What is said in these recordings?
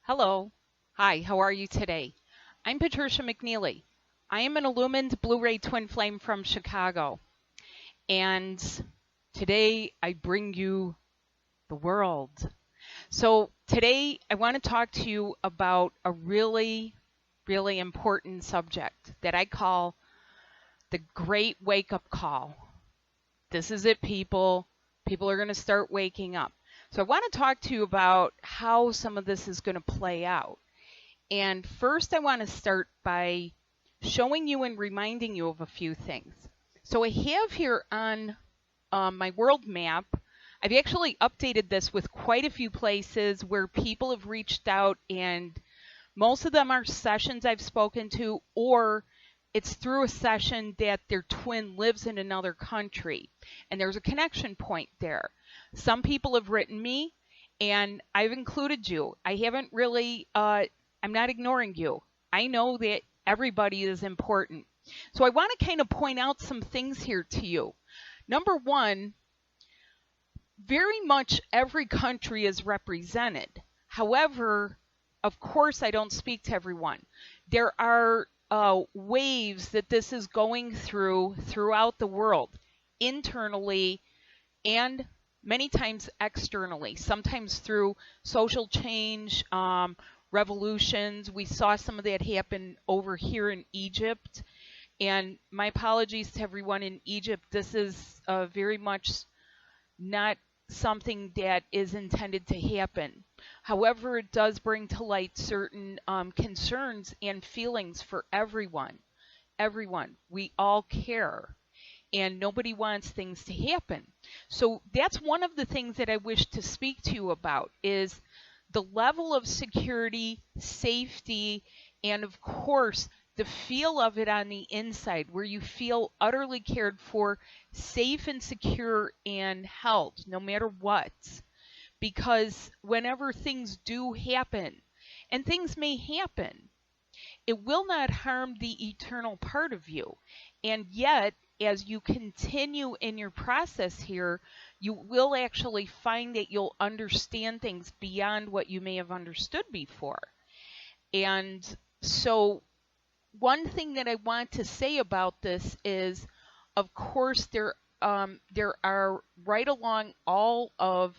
Hello. Hi, how are you today? I'm Patricia McNeely. I am an illumined Blu-ray twin flame from Chicago. And today I bring you the world. So today I want to talk to you about a really important subject that I call the great wake-up call. This is it, people. People are going to start waking up. So I want to talk to you about how some of this is going to play out. And first, I want to start by showing you and reminding you of a few things. So I have here on my world map, I've actually updated this with quite a few places where people have reached out, and most of them are sessions I've spoken to, or it's through a session that their twin lives in another country, and there's a connection point there. Some people have written me, and I've included you. I haven't really I'm not ignoring you. I know that everybody is important. So I want to kind of point out some things here to you. Number one, very much every country is represented. However, of course, I don't speak to everyone. There are waves that this is going throughout the world, internally and many times externally, sometimes through social change, revolutions. We saw some of that happen over here in Egypt. And my apologies to everyone in Egypt. This is very much not something that is intended to happen. However, it does bring to light certain concerns and feelings for everyone. Everyone. We all care. And nobody wants things to happen. So that's one of the things that I wish to speak to you about is the level of security, safety, and of course, the feel of it on the inside where you feel utterly cared for, safe and secure and held no matter what. Because whenever things do happen, and things may happen, it will not harm the eternal part of you. And yet, as you continue in your process here, you will actually find that you'll understand things beyond what you may have understood before. And so one thing that I want to say about this is, of course, there are right along all of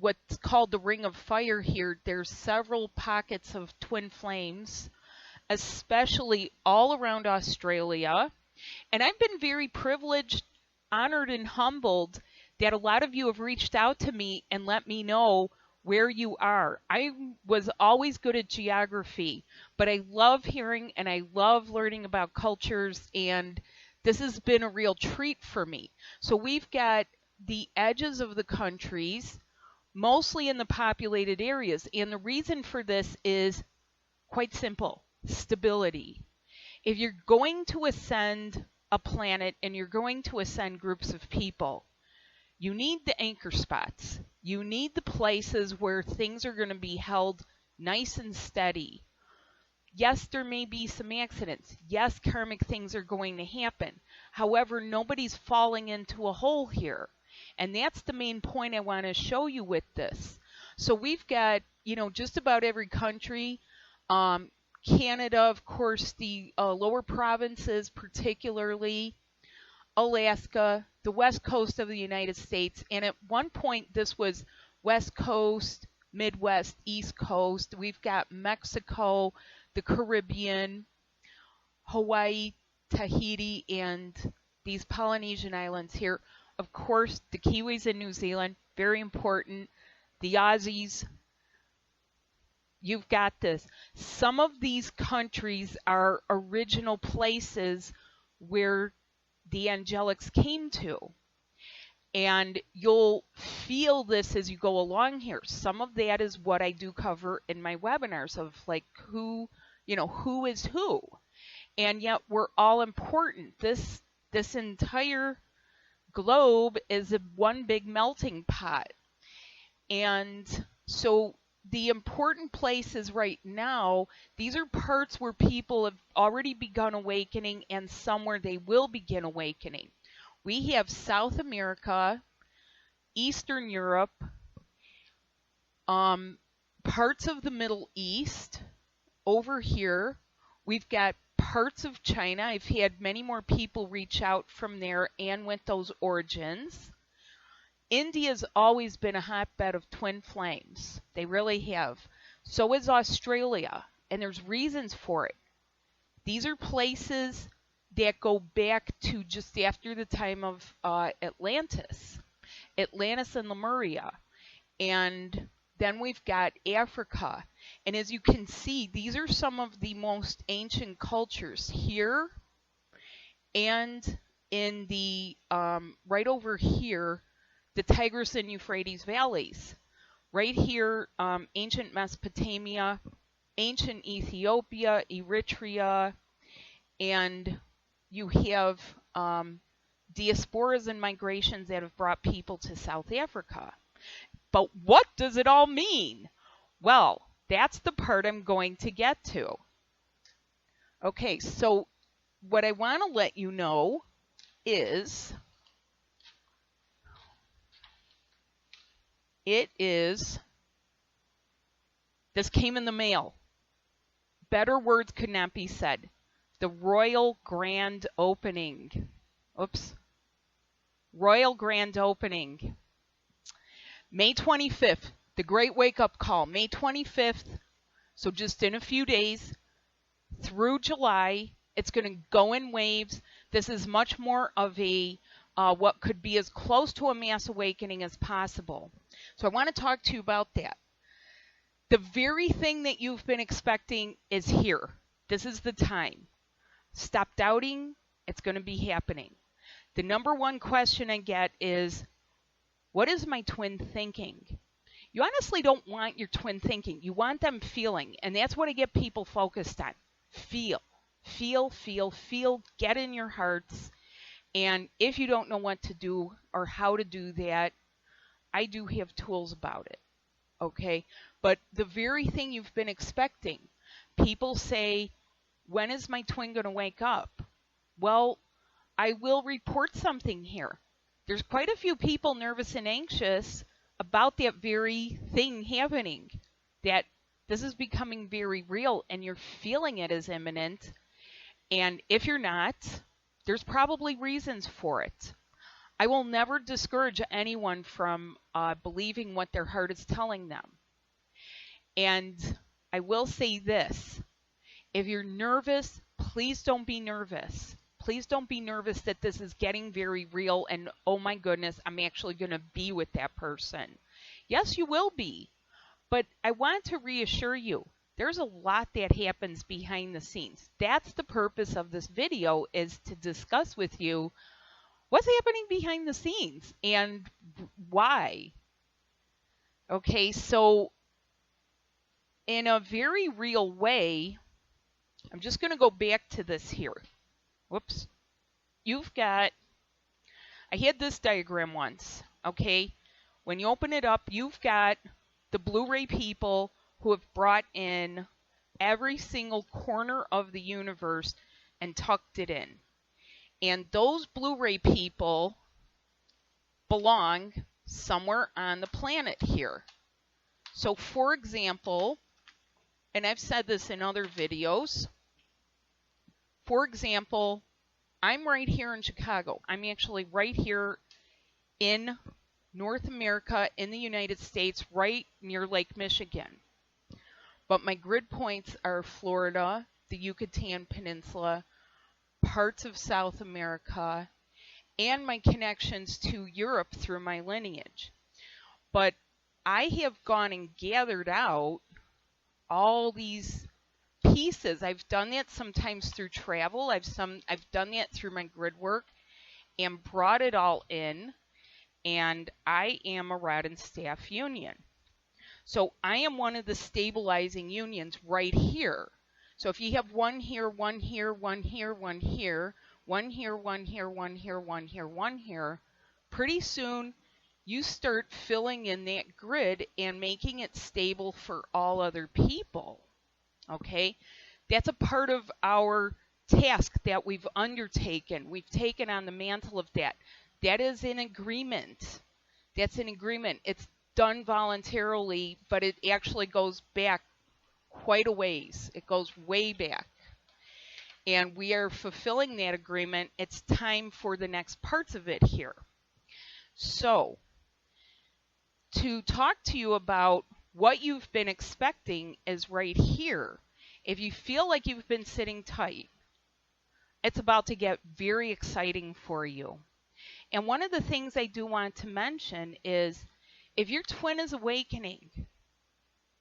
what's called the Ring of Fire here, there's several pockets of twin flames, especially all around Australia. And I've been very privileged, honored, and humbled that a lot of you have reached out to me and let me know where you are. I was always good at geography, but I love hearing and I love learning about cultures, and this has been a real treat for me. So we've got the edges of the countries, mostly in the populated areas, and the reason for this is quite simple: stability. If you're going to ascend a planet and you're going to ascend groups of people, you need the anchor spots. You need the places where things are going to be held nice and steady. Yes, there may be some accidents. Yes, karmic things are going to happen. However, nobody's falling into a hole here. And that's the main point I want to show you with this. So we've got, just about every country. Canada, of course, the lower provinces, particularly Alaska, the west coast of the United States. And at one point, this was West Coast, Midwest, East Coast. We've got Mexico, the Caribbean, Hawaii, Tahiti, and these Polynesian islands here. Of course, the Kiwis in New Zealand, very important. The Aussies. You've got this. Some of these countries are original places where the angelics came to. And you'll feel this as you go along here. Some of that is what I do cover in my webinars of like who is who. And yet we're all important. This entire globe is one big melting pot. And so the important places right now, these are parts where people have already begun awakening and some where they will begin awakening. We have South America, Eastern Europe, parts of the Middle East over here. We've got parts of China. I've had many more people reach out from there and with those origins. India's always been a hotbed of twin flames. They really have. So is Australia, and there's reasons for it. These are places that go back to just after the time of Atlantis and Lemuria. And then we've got Africa. And as you can see, these are some of the most ancient cultures here and in the right over here, the Tigris and Euphrates valleys. Right here, ancient Mesopotamia, ancient Ethiopia, Eritrea, and you have diasporas and migrations that have brought people to South Africa. But what does it all mean? Well, that's the part I'm going to get to. Okay, so what I want to let you know is this came in the mail. Better words could not be said. The Royal Grand Opening. Royal Grand Opening. May 25th, the Great Wake Up Call. May 25th, so just in a few days, through July. It's going to go in waves. This is much more of a what could be as close to a mass awakening as possible. So I want to talk to you about that. The very thing that you've been expecting is here. This is the time. Stop doubting. It's going to be happening. The number one question I get is, what is my twin thinking? You honestly don't want your twin thinking. You want them feeling. And that's what I get people focused on. Feel. Feel, feel, feel. Get in your hearts. And if you don't know what to do or how to do that, I do have tools about it. Okay? But the very thing you've been expecting, people say, when is my twin going to wake up? Well, I will report something here. There's quite a few people nervous and anxious about that very thing happening, that this is becoming very real and you're feeling it as imminent. And if you're not, there's probably reasons for it. I will never discourage anyone from believing what their heart is telling them. And I will say this, if you're nervous, please don't be nervous. Please don't be nervous that this is getting very real and, oh my goodness, I'm actually going to be with that person. Yes, you will be. But I want to reassure you, there's a lot that happens behind the scenes. That's the purpose of this video, is to discuss with you what's happening behind the scenes and why. Okay, so in a very real way, I'm just going to go back to this here. Whoops. I had this diagram once, okay? When you open it up, you've got the Blu-ray people who have brought in every single corner of the universe and tucked it in. And those Blu-ray people belong somewhere on the planet here. So, for example, and I've said this in other videos, for example, I'm right here in Chicago. I'm actually right here in North America, in the United States, right near Lake Michigan. But my grid points are Florida, the Yucatan Peninsula, parts of South America, and my connections to Europe through my lineage. But I have gone and gathered out all these pieces. I've done that sometimes through travel. I've done that through my grid work and brought it all in. And I am a rod and staff union. So I am one of the stabilizing unions right here. So if you have one here, one here, one here, one here, one here, one here, one here, one here, one here, pretty soon you start filling in that grid and making it stable for all other people. Okay? That's a part of our task that we've undertaken. We've taken on the mantle of that. That is an agreement. That's an agreement. done voluntarily, but it actually goes back quite a ways. It goes way back. And we are fulfilling that agreement. It's time for the next parts of it here. So, to talk to you about what you've been expecting is right here. If you feel like you've been sitting tight, it's about to get very exciting for you. And one of the things I do want to mention is if your twin is awakening,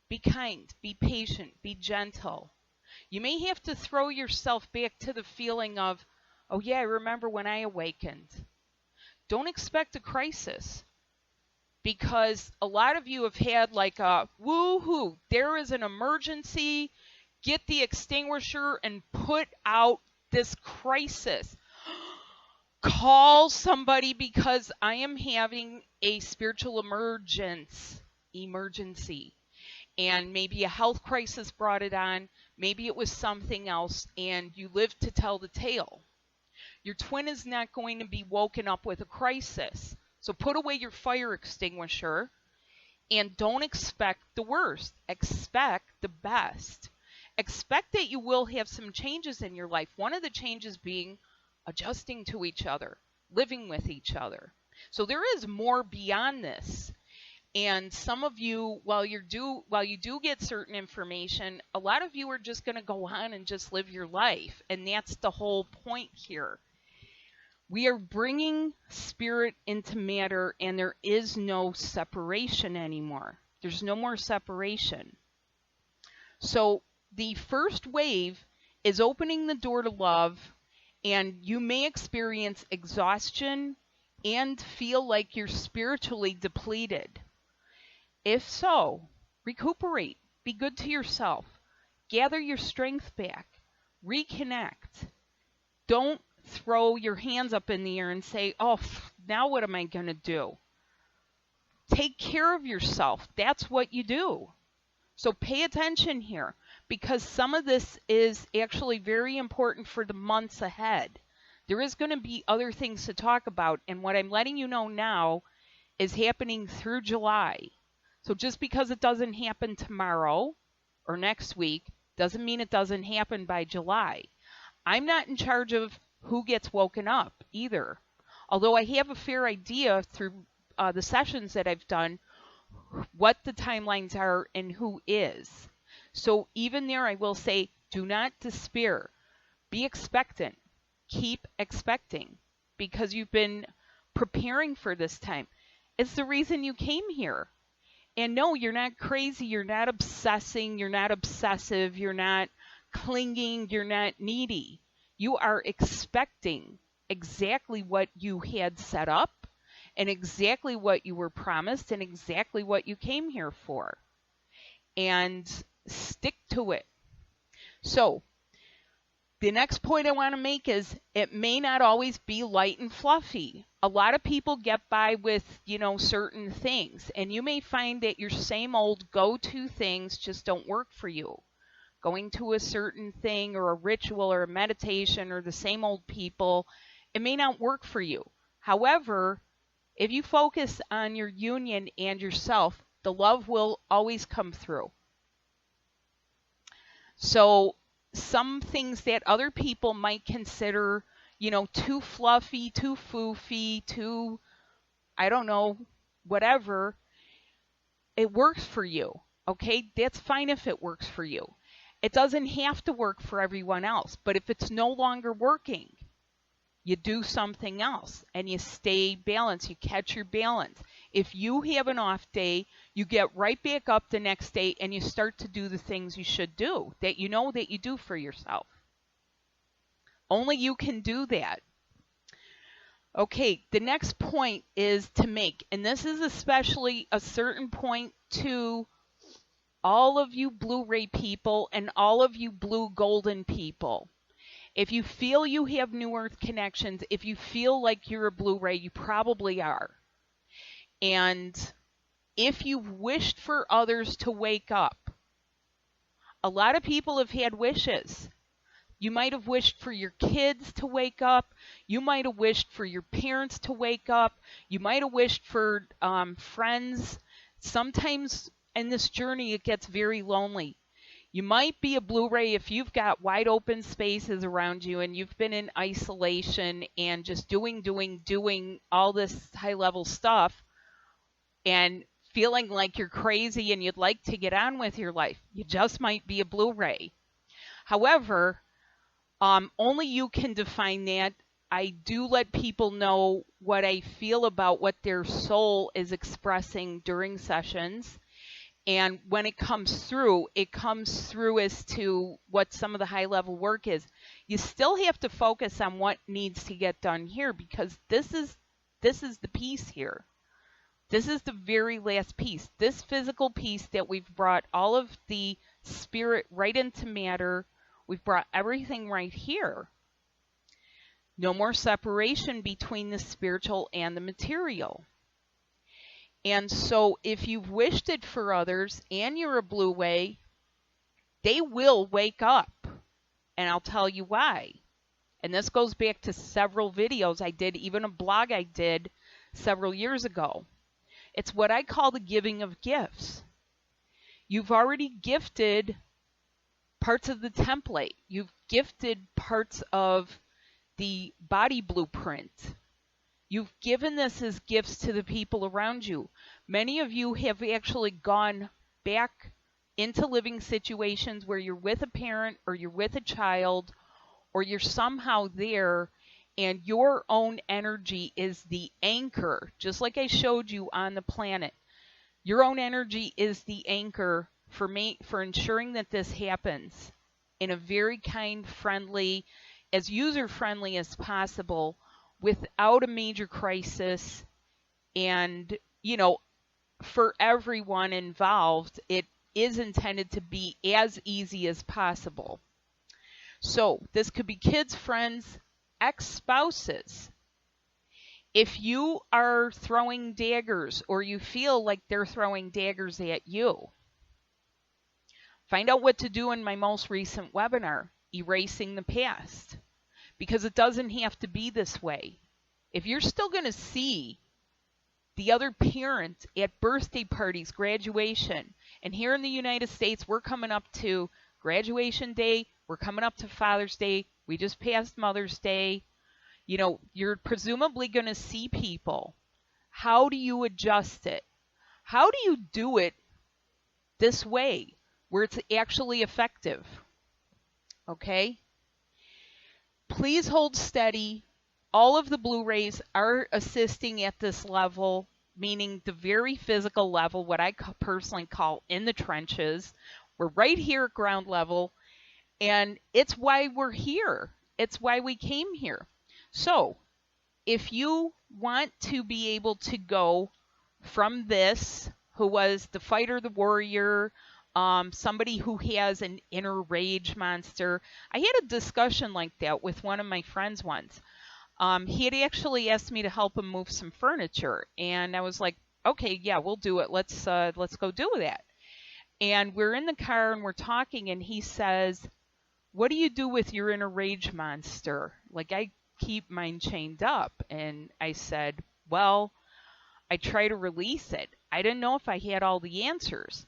be kind, be patient, be gentle. You may have to throw yourself back to the feeling of, oh yeah, I remember when I awakened. Don't expect a crisis, because a lot of you have had like a woo-hoo, there is an emergency, get the extinguisher and put out this crisis. Call somebody because I am having a spiritual emergency. And maybe a health crisis brought it on. Maybe it was something else, and you live to tell the tale. Your twin is not going to be woken up with a crisis. So put away your fire extinguisher and don't expect the worst. Expect the best. Expect that you will have some changes in your life. One of the changes being adjusting to each other, living with each other. So there is more beyond this. And some of you, while you do get certain information, a lot of you are just going to go on and just live your life. And that's the whole point here. We are bringing spirit into matter, and there is no separation anymore. There's no more separation. So the first wave is opening the door to love, and you may experience exhaustion and feel like you're spiritually depleted. If so, recuperate, be good to yourself, gather your strength back, reconnect. Don't throw your hands up in the air and say, oh, now what am I going to do? Take care of yourself. That's what you do. So pay attention here, because some of this is actually very important for the months ahead. There is going to be other things to talk about, and what I'm letting you know now is happening through July. So just because it doesn't happen tomorrow or next week doesn't mean it doesn't happen by July. I'm not in charge of who gets woken up either, although I have a fair idea through the sessions that I've done what the timelines are and who is. So even there, I will say, do not despair. Be expectant. Keep expecting, because you've been preparing for this time. It's the reason you came here. And no, you're not crazy. You're not obsessing. You're not obsessive. You're not clinging. You're not needy. You are expecting exactly what you had set up and exactly what you were promised and exactly what you came here for. And stick to it. So the next point I want to make is it may not always be light and fluffy. A lot of people get by with, certain things, and you may find that your same old go-to things just don't work for you. Going to a certain thing or a ritual or a meditation or the same old people, it may not work for you. However, if you focus on your union and yourself, the love will always come through. So some things that other people might consider, too fluffy, too foofy, too, I don't know, whatever, it works for you, okay? That's fine if it works for you. It doesn't have to work for everyone else, but if it's no longer working, you do something else and you stay balanced, you catch your balance. If you have an off day, you get right back up the next day and you start to do the things you should do that you know that you do for yourself. Only you can do that. Okay, the next point is to make, and this is especially a certain point to all of you Blu-ray people and all of you blue golden people. If you feel you have New Earth connections, if you feel like you're a Blu-ray, you probably are. And if you've wished for others to wake up, a lot of people have had wishes. You might have wished for your kids to wake up. You might have wished for your parents to wake up. You might have wished for friends, sometimes in this journey, it gets very lonely. You might be a Blu-ray if you've got wide open spaces around you and you've been in isolation and just doing all this high level stuff and feeling like you're crazy and you'd like to get on with your life. You just might be a Blu-ray. However, only you can define that. I do let people know what I feel about what their soul is expressing during sessions. And when it comes through as to what some of the high level work is. You still have to focus on what needs to get done here, because this is the piece here. This is the very last piece. This physical piece that we've brought all of the spirit right into matter. We've brought everything right here. No more separation between the spiritual and the material. And so if you've wished it for others and you're a Blu-ray, they will wake up. And I'll tell you why. And this goes back to several videos I did, even a blog I did several years ago. It's what I call the giving of gifts. You've already gifted parts of the template. You've gifted parts of the body blueprint. You've given this as gifts to the people around you. Many of you have actually gone back into living situations where you're with a parent or you're with a child or you're somehow there, and your own energy is the anchor, just like I showed you on the planet. Your own energy is the anchor for ensuring that this happens in a very kind, friendly, as user-friendly as possible, without a major crisis. And, for everyone involved, it is intended to be as easy as possible. So this could be kids, friends, ex-spouses. If you are throwing daggers or you feel like they're throwing daggers at you, find out what to do in my most recent webinar, Erasing the Past, because it doesn't have to be this way. If you're still going to see the other parent at birthday parties, graduation, and here in the United States, we're coming up to graduation day, we're coming up to Father's Day, we just passed Mother's Day. You're presumably going to see people. How do you adjust it? How do you do it this way where it's actually effective? Okay? Please hold steady. All of the Blu-rays are assisting at this level, meaning the very physical level, what I personally call in the trenches. We're right here at ground level, and it's why we're here. It's why we came here. So, if you want to be able to go from this, who was the fighter, the warrior, somebody who has an inner rage monster. I had a discussion like that with one of my friends once. He had actually asked me to help him move some furniture, and I was like, okay, yeah, we'll do it. Let's go do that. And we're in the car and we're talking, and he says, what do you do with your inner rage monster? Like, I keep mine chained up. And I said, well, I try to release it. I didn't know if I had all the answers,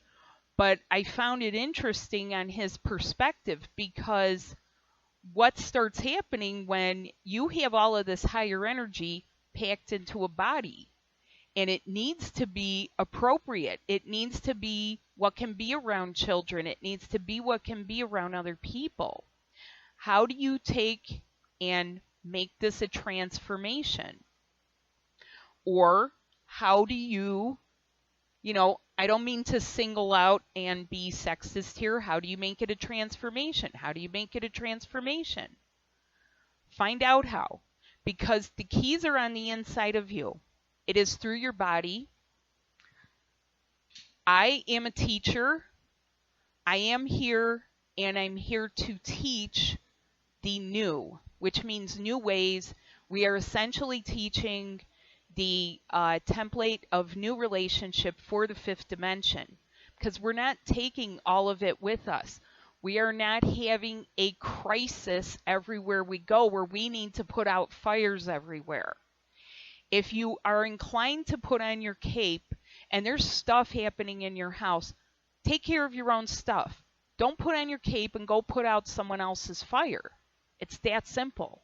but I found it interesting on his perspective, because what starts happening when you have all of this higher energy packed into a body, and it needs to be appropriate. It needs to be what can be around children. It needs to be what can be around other people. How do you take and make this a transformation? Or how do you, I don't mean to single out and be sexist here. How do you make it a transformation? How do you make it a transformation? Find out how, because the keys are on the inside of you. It is through your body. I am a teacher. I am here, and I'm here to teach the new, which means new ways. We are essentially teaching the template of new relationship for the fifth dimension, because we're not taking all of it with us. We are not having a crisis everywhere we go where we need to put out fires everywhere. If you are inclined to put on your cape and there's stuff happening in your house, take care of your own stuff. Don't put on your cape and go put out someone else's fire. It's that simple.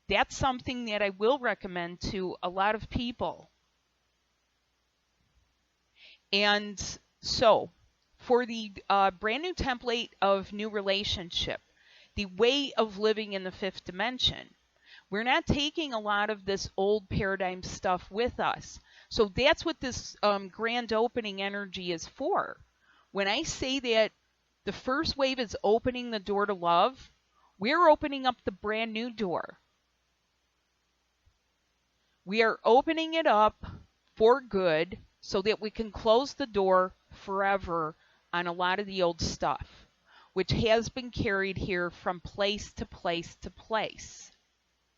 That's something that I will recommend to a lot of people. And so, for the brand new template of new relationship, the way of living in the fifth dimension, we're not taking a lot of this old paradigm stuff with us. So that's what this grand opening energy is for. When I say that the first wave is opening the door to love, we're opening up the brand new door. We are opening it up for good so that we can close the door forever on a lot of the old stuff, which has been carried here from place to place to place.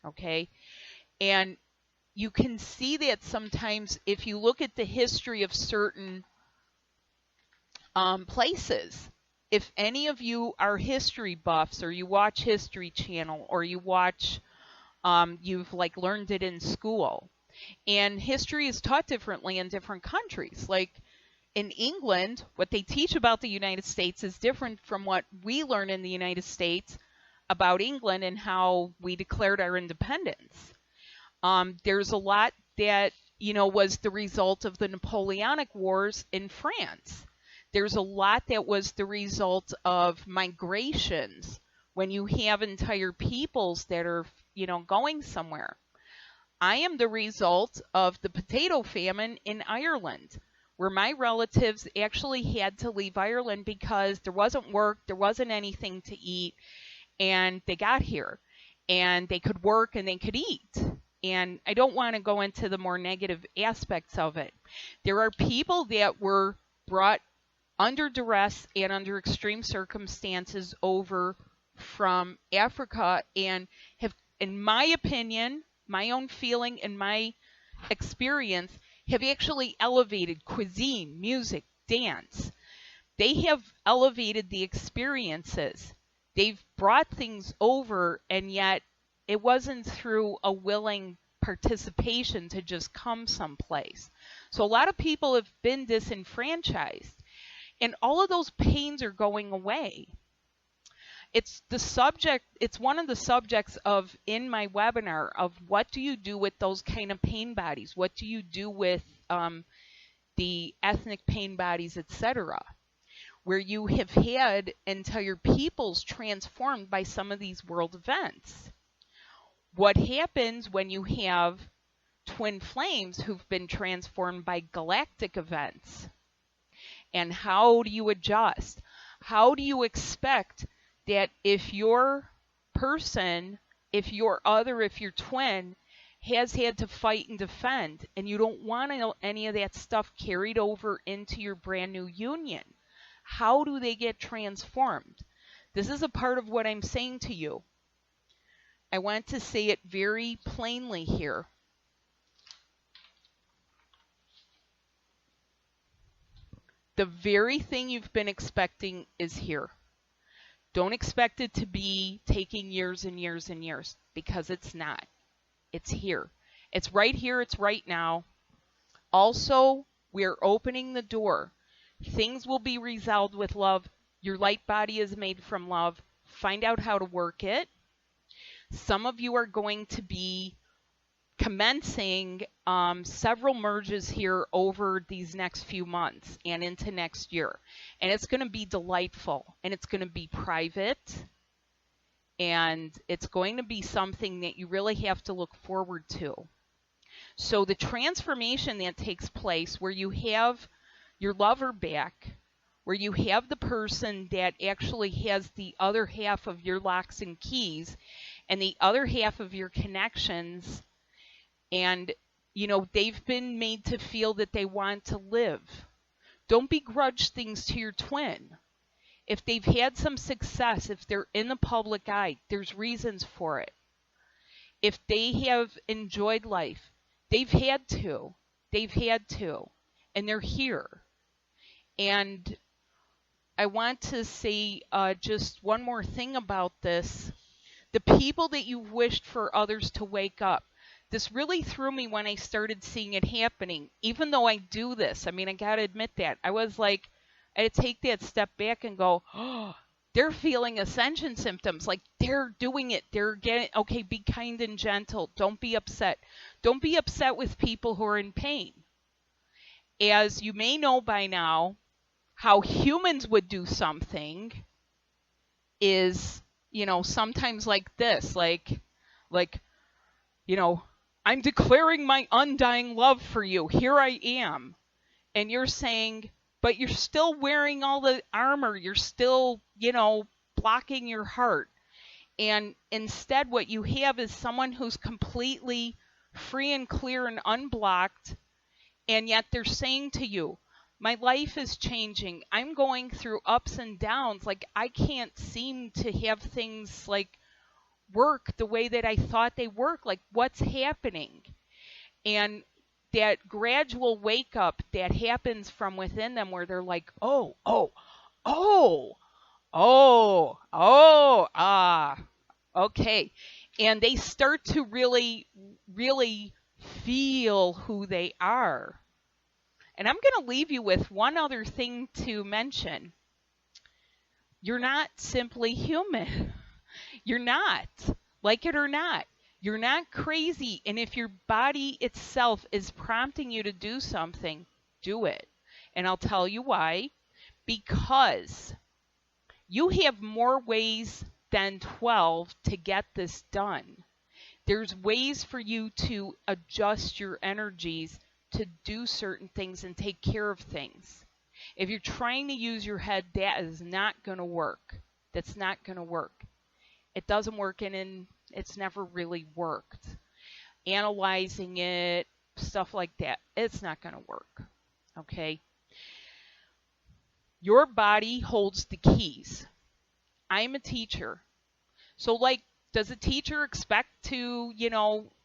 Okay? And you can see that sometimes if you look at the history of certain places. If any of you are history buffs, or you watch History Channel, or you watch, you've like learned it in school, and history is taught differently in different countries. Like in England, what they teach about the United States is different from what we learn in the United States about England and how we declared our independence. There's a lot that, was the result of the Napoleonic Wars in France. There's a lot that was the result of migrations when you have entire peoples that are, going somewhere. I am the result of the potato famine in Ireland, where my relatives actually had to leave Ireland because there wasn't work, there wasn't anything to eat, and they got here, and they could work and they could eat. And I don't want to go into the more negative aspects of it. There are people that were brought under duress and under extreme circumstances over from Africa and have, in my opinion, my own feeling and my experience, have actually elevated cuisine, music, dance. They have elevated the experiences. They've brought things over, and yet it wasn't through a willing participation to just come someplace. So a lot of people have been disenfranchised. And all of those pains are going away. It's one of the subjects of in my webinar of what do you do with those kind of pain bodies? What do you do with the ethnic pain bodies, etc., where you have had entire peoples transformed by some of these world events? What happens when you have twin flames who've been transformed by galactic events? And how do you adjust? How do you expect that if your person, if your twin has had to fight and defend, and you don't want any of that stuff carried over into your brand new union, how do they get transformed? This is a part of what I'm saying to you. I want to say it very plainly here. The very thing you've been expecting is here. Don't expect it to be taking years and years and years, because it's not. It's here. It's right here. It's right now. Also, we're opening the door. Things will be resolved with love. Your light body is made from love. Find out how to work it. Some of you are going to be commencing several merges here over these next few months and into next year. And it's going to be delightful, and it's going to be private, and it's going to be something that you really have to look forward to. So the transformation that takes place where you have your lover back, where you have the person that actually has the other half of your locks and keys and the other half of your connections, and, they've been made to feel that they want to live. Don't begrudge things to your twin. If they've had some success, if they're in the public eye, there's reasons for it. If they have enjoyed life, they've had to. And they're here. And I want to say just one more thing about this. The people that you've wished for others to wake up, this really threw me when I started seeing it happening. Even though I do this, I mean, I got to admit that. I was like, I had to take that step back and go, oh, they're feeling ascension symptoms. Like they're doing it. They're getting, okay, be kind and gentle. Don't be upset. Don't be upset with people who are in pain. As you may know by now, how humans would do something is, sometimes like this, like, I'm declaring my undying love for you. Here I am. And you're saying, but you're still wearing all the armor. You're still, blocking your heart. And instead, what you have is someone who's completely free and clear and unblocked. And yet they're saying to you, my life is changing. I'm going through ups and downs. Like I can't seem to have things like work the way that I thought they work. Like what's happening? And that gradual wake up that happens from within them where they're like, okay. And they start to really, really feel who they are. And I'm going to leave you with one other thing to mention. You're not simply human. You're not. Like it or not. You're not crazy. And if your body itself is prompting you to do something, do it. And I'll tell you why. Because you have more ways than 12 to get this done. There's ways for you to adjust your energies to do certain things and take care of things. If you're trying to use your head, that is not going to work. That's not going to work. It doesn't work, and it's never really worked. Analyzing it, stuff like that, it's not going to work. Okay? Your body holds the keys. I'm a teacher. So, like, does a teacher expect to,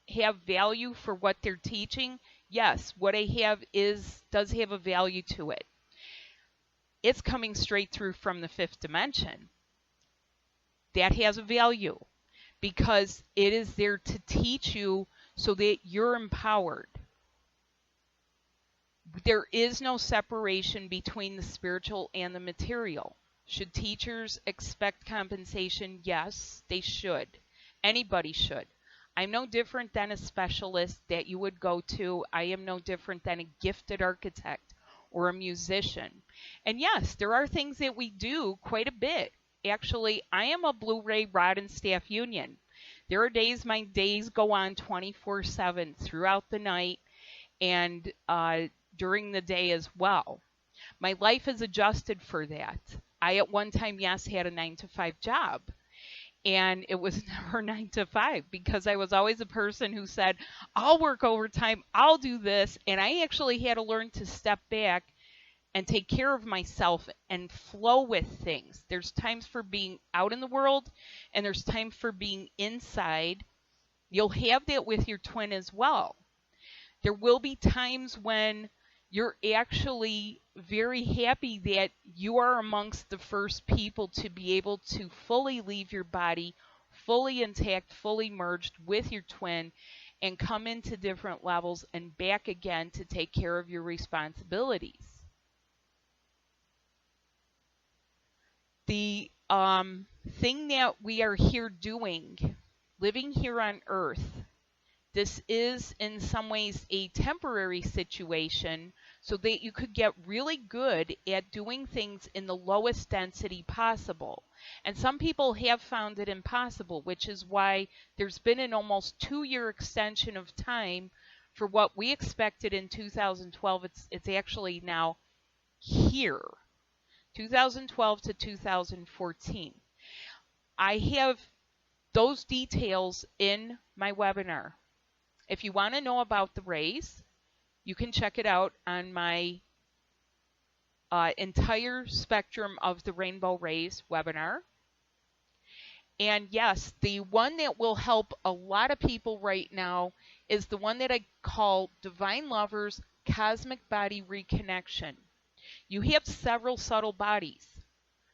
have value for what they're teaching? Yes, what I have does have a value to it. It's coming straight through from the fifth dimension. That has a value because it is there to teach you so that you're empowered. There is no separation between the spiritual and the material. Should teachers expect compensation? Yes, they should. Anybody should. I'm no different than a specialist that you would go to. I am no different than a gifted architect or a musician. And yes, there are things that we do quite a bit. Actually, I am a Blu-ray rod and staff union. There are days my days go on 24/7 throughout the night and during the day as well. My life is adjusted for that. I at one time, yes, had a 9-to-5 job. And it was never 9 to 5 because I was always a person who said, I'll work overtime, I'll do this. And I actually had to learn to step back and take care of myself and flow with things. There's times for being out in the world and there's time for being inside. You'll have that with your twin as well. There will be times when you're actually very happy that you are amongst the first people to be able to fully leave your body, fully intact, fully merged with your twin, and come into different levels and back again to take care of your responsibilities. The thing that we are here doing, living here on Earth, this is in some ways a temporary situation so that you could get really good at doing things in the lowest density possible. And some people have found it impossible, which is why there's been an almost 2-year extension of time for what we expected in 2012. It's actually now here, 2012 to 2014. I have those details in my webinar. If you want to know about the rays, you can check it out on my entire spectrum of the rainbow rays webinar. And yes, the one that will help a lot of people right now is the one that I call Divine Lovers Cosmic Body Reconnection. You have several subtle bodies,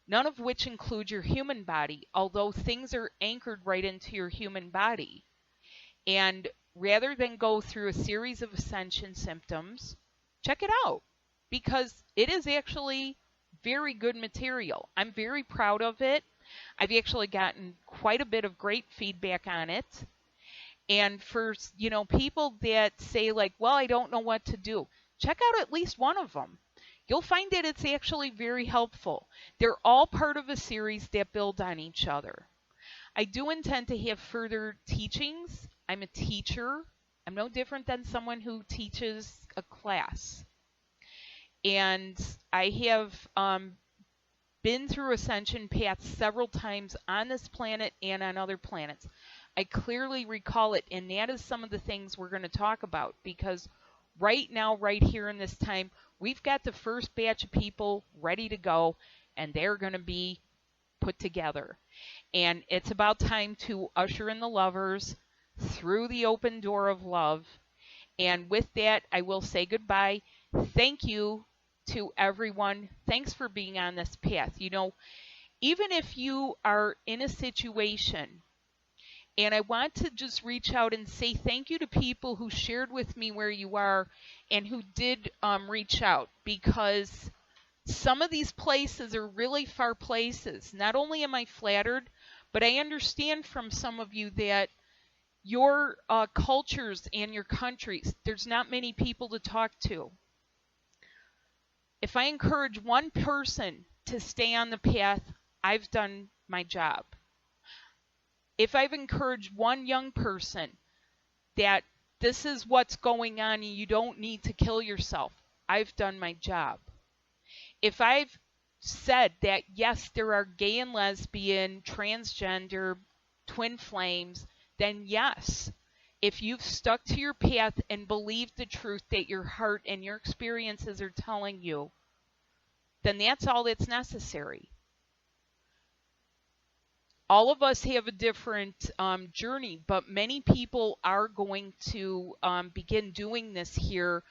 none of which include your human body, although things are anchored right into your human body. And rather than go through a series of ascension symptoms, check it out because it is actually very good material. I'm very proud of it. I've actually gotten quite a bit of great feedback on it. And for, people that say like, well, I don't know what to do, check out at least one of them. You'll find that it's actually very helpful. They're all part of a series that build on each other. I do intend to have further teachings. I'm a teacher. I'm no different than someone who teaches a class. And I have been through ascension paths several times on this planet and on other planets. I clearly recall it, and that is some of the things we're going to talk about, because right now, right here in this time, we've got the first batch of people ready to go, and they're going to be put together. And it's about time to usher in the lovers through the open door of love. And with that, I will say goodbye. Thank you to everyone. Thanks for being on this path. Even if you are in a situation, and I want to just reach out and say thank you to people who shared with me where you are and who did reach out, because some of these places are really far places. Not only am I flattered, but I understand from some of you that your cultures and your countries, there's not many people to talk to. If I encourage one person to stay on the path, I've done my job. If I've encouraged one young person that this is what's going on and you don't need to kill yourself, I've done my job. If I've said that, yes, there are gay and lesbian, transgender, twin flames, then yes, if you've stuck to your path and believed the truth that your heart and your experiences are telling you, then that's all that's necessary. All of us have a different journey, but many people are going to begin doing this here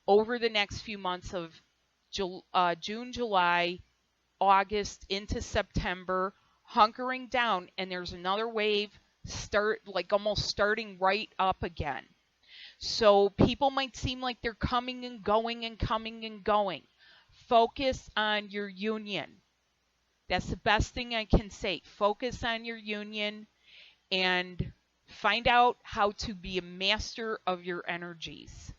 over the next few months of June, July, August into September, hunkering down, and there's another wave almost starting right up again. So people might seem like they're coming and going and coming and going. Focus on your union. That's the best thing I can say. Focus on your union and find out how to be a master of your energies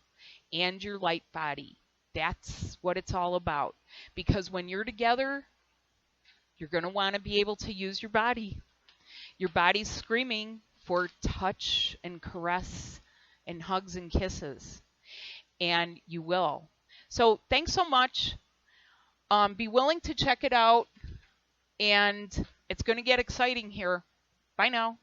and your light body. That's what it's all about. Because when you're together, you're going to want to be able to use your body. Your body's screaming for touch and caress and hugs and kisses. And you will. So thanks so much. Be willing to check it out. And it's going to get exciting here. Bye now.